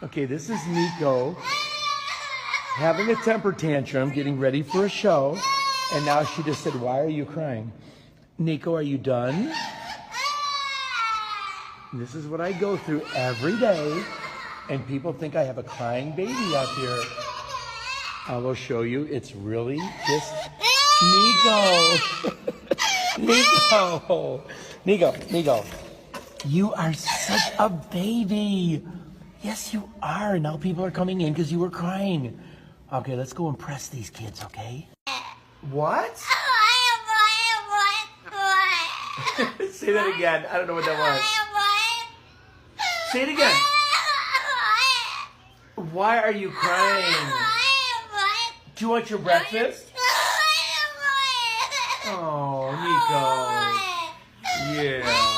Okay, this is Nico having a temper tantrum, getting ready for a show. And now she just said, why are you crying? Nico, are you done? This is what I go through every day. And people think I have a crying baby up here. I will show you. It's really just Nico. Nico. You are such a baby. Yes, you are. Now people are coming in because you were crying. Okay, let's go impress these kids, okay? What? Say that again. I don't know what that was. Say it again. Why are you crying? Do you want your breakfast? Oh, Nico. Yeah.